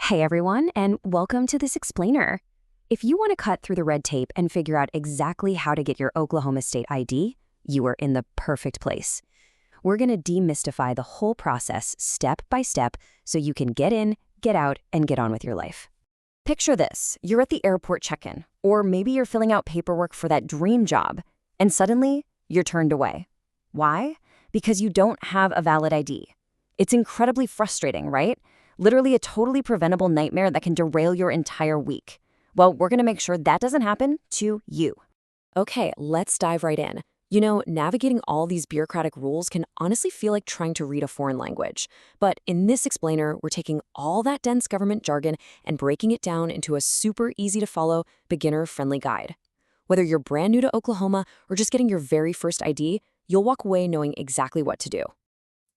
Hey everyone, and welcome to this explainer. If you want to cut through the red tape and figure out exactly how to get your Oklahoma State ID, you are in the perfect place. We're going to demystify the whole process step by step so you can get in, get out, and get on with your life. Picture this. You're at the airport check-in, or maybe you're filling out paperwork for that dream job, and suddenly you're turned away. Why? Because you don't have a valid ID. It's incredibly frustrating, right? Literally a totally preventable nightmare that can derail your entire week. Well, we're going to make sure that doesn't happen to you. Okay, let's dive right in. Navigating all these bureaucratic rules can honestly feel like trying to read a foreign language. But in this explainer, we're taking all that dense government jargon and breaking it down into a super easy-to-follow, beginner-friendly guide. Whether you're brand new to Oklahoma or just getting your very first ID, you'll walk away knowing exactly what to do.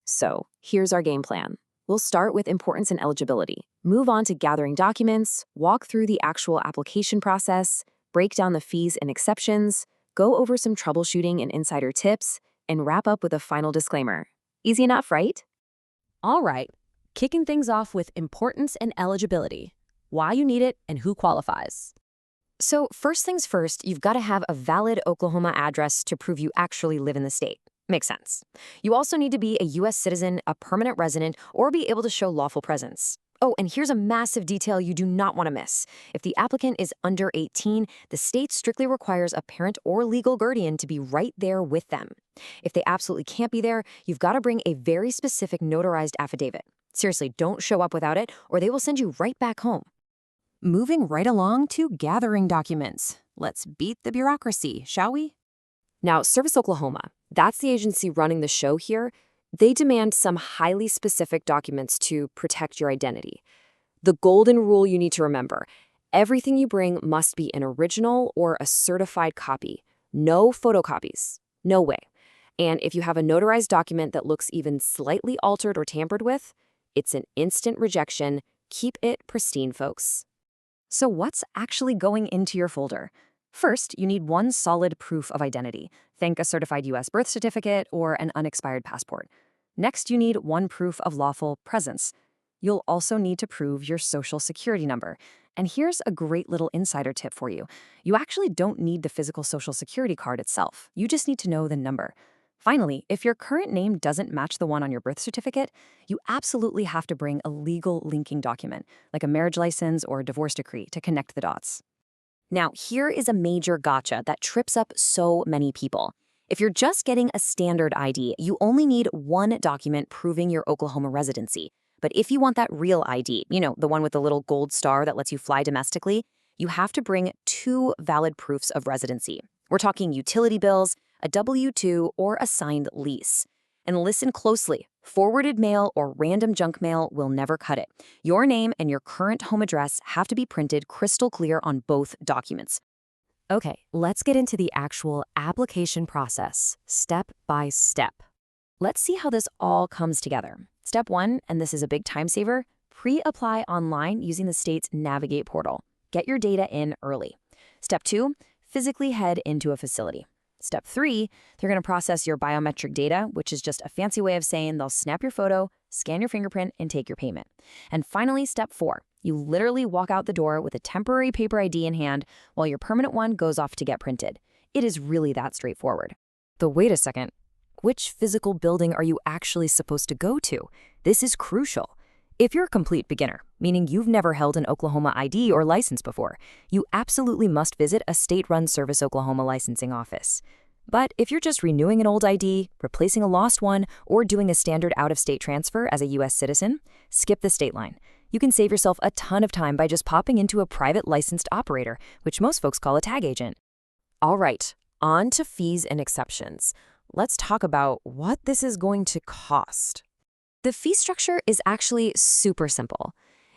So, here's our game plan. We'll start with importance and eligibility, move on to gathering documents, walk through the actual application process, break down the fees and exceptions, go over some troubleshooting and insider tips, and wrap up with a final disclaimer. Easy enough, right? All right, kicking things off with importance and eligibility, why you need it and who qualifies. So first things first, you've got to have a valid Oklahoma address to prove you actually live in the state. Makes sense. You also need to be a U.S. citizen, a permanent resident, or be able to show lawful presence. Oh, and here's a massive detail you do not want to miss. If the applicant is under 18, the state strictly requires a parent or legal guardian to be right there with them. If they absolutely can't be there, you've got to bring a very specific notarized affidavit. Seriously, don't show up without it, or they will send you right back home. Moving right along to gathering documents. Let's beat the bureaucracy, shall we? Now, Service Oklahoma, that's the agency running the show here. They demand some highly specific documents to protect your identity. The golden rule you need to remember: everything you bring must be an original or a certified copy. No photocopies. No way. And if you have a notarized document that looks even slightly altered or tampered with, it's an instant rejection. Keep it pristine, folks. So what's actually going into your folder? First, you need one solid proof of identity. Think a certified U.S. birth certificate or an unexpired passport. Next, you need one proof of lawful presence. You'll also need to prove your social security number. And here's a great little insider tip for you. You actually don't need the physical social security card itself. You just need to know the number. Finally, if your current name doesn't match the one on your birth certificate, you absolutely have to bring a legal linking document, like a marriage license or a divorce decree, to connect the dots. Now, here is a major gotcha that trips up so many people. If you're just getting a standard ID, you only need one document proving your Oklahoma residency. But if you want that real ID, the one with the little gold star that lets you fly domestically, you have to bring two valid proofs of residency. We're talking utility bills, a W-2, or a signed lease. And listen closely. Forwarded mail or random junk mail will never cut it. Your name and your current home address have to be printed crystal clear on both documents. Okay, let's get into the actual application process, step by step. Let's see how this all comes together. Step 1, and this is a big time saver, pre-apply online using the state's Navigate portal. Get your data in early. Step 2, physically head into a facility. Step 3, they're going to process your biometric data, which is just a fancy way of saying they'll snap your photo, scan your fingerprint, and take your payment. And finally, step 4, you literally walk out the door with a temporary paper ID in hand while your permanent one goes off to get printed. It is really that straightforward. But wait a second. Which physical building are you actually supposed to go to? This is crucial. If you're a complete beginner, meaning you've never held an Oklahoma ID or license before, you absolutely must visit a state-run Service Oklahoma licensing office. But if you're just renewing an old ID, replacing a lost one, or doing a standard out-of-state transfer as a U.S. citizen, skip the state line. You can save yourself a ton of time by just popping into a private licensed operator, which most folks call a tag agent. All right, on to fees and exceptions. Let's talk about what this is going to cost. The fee structure is actually super simple.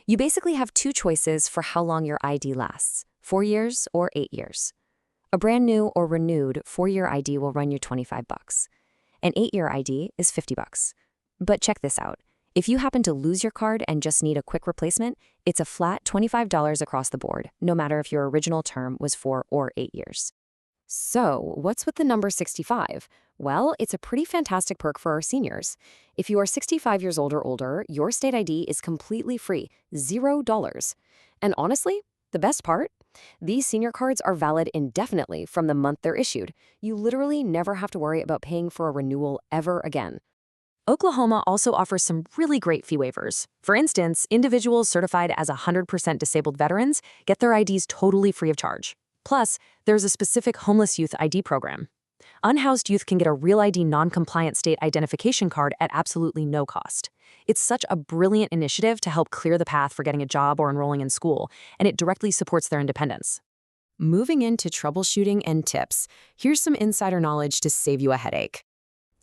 You basically have two choices for how long your ID lasts, 4 years or 8 years. A brand new or renewed 4-year ID will run you $25. An 8-year ID is $50. But check this out. If you happen to lose your card and just need a quick replacement, it's a flat $25 across the board, no matter if your original term was 4 or 8 years. So, what's with the number 65? Well, it's a pretty fantastic perk for our seniors. If you are 65 years old or older, your state ID is completely free, $0. And honestly, the best part? These senior cards are valid indefinitely from the month they're issued. You literally never have to worry about paying for a renewal ever again. Oklahoma also offers some really great fee waivers. For instance, individuals certified as 100% disabled veterans get their IDs totally free of charge. Plus, there's a specific homeless youth ID program. Unhoused youth can get a Real ID non-compliant state identification card at absolutely no cost. It's such a brilliant initiative to help clear the path for getting a job or enrolling in school, and it directly supports their independence. Moving into troubleshooting and tips, here's some insider knowledge to save you a headache.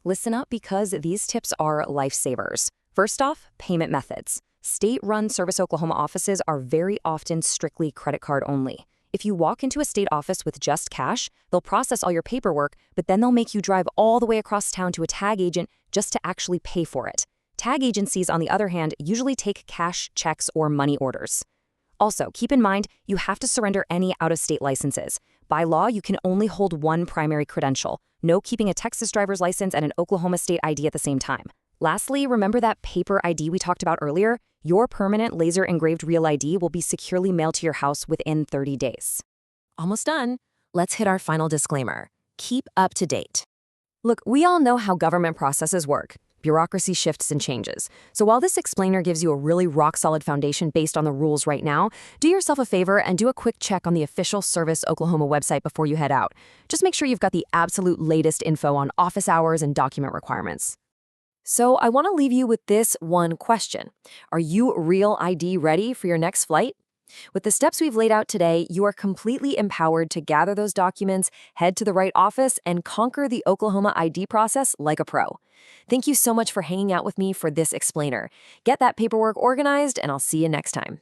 Listen up because these tips are lifesavers. First off, payment methods. State-run Service Oklahoma offices are very often strictly credit card only. If you walk into a state office with just cash, they'll process all your paperwork, but then they'll make you drive all the way across town to a tag agent just to actually pay for it. Tag agencies, on the other hand, usually take cash, checks, or money orders. Also, keep in mind, you have to surrender any out-of-state licenses. By law, you can only hold one primary credential. No keeping a Texas driver's license and an Oklahoma state ID at the same time. Lastly, remember that paper ID we talked about earlier? Your permanent laser-engraved Real ID will be securely mailed to your house within 30 days. Almost done. Let's hit our final disclaimer. Keep up to date. Look, we all know how government processes work. Bureaucracy shifts and changes. So while this explainer gives you a really rock-solid foundation based on the rules right now, do yourself a favor and do a quick check on the official Service Oklahoma website before you head out. Just make sure you've got the absolute latest info on office hours and document requirements. So I want to leave you with this one question. Are you Real ID ready for your next flight? With the steps we've laid out today, you are completely empowered to gather those documents, head to the right office, and conquer the Oklahoma ID process like a pro. Thank you so much for hanging out with me for this explainer. Get that paperwork organized, and I'll see you next time.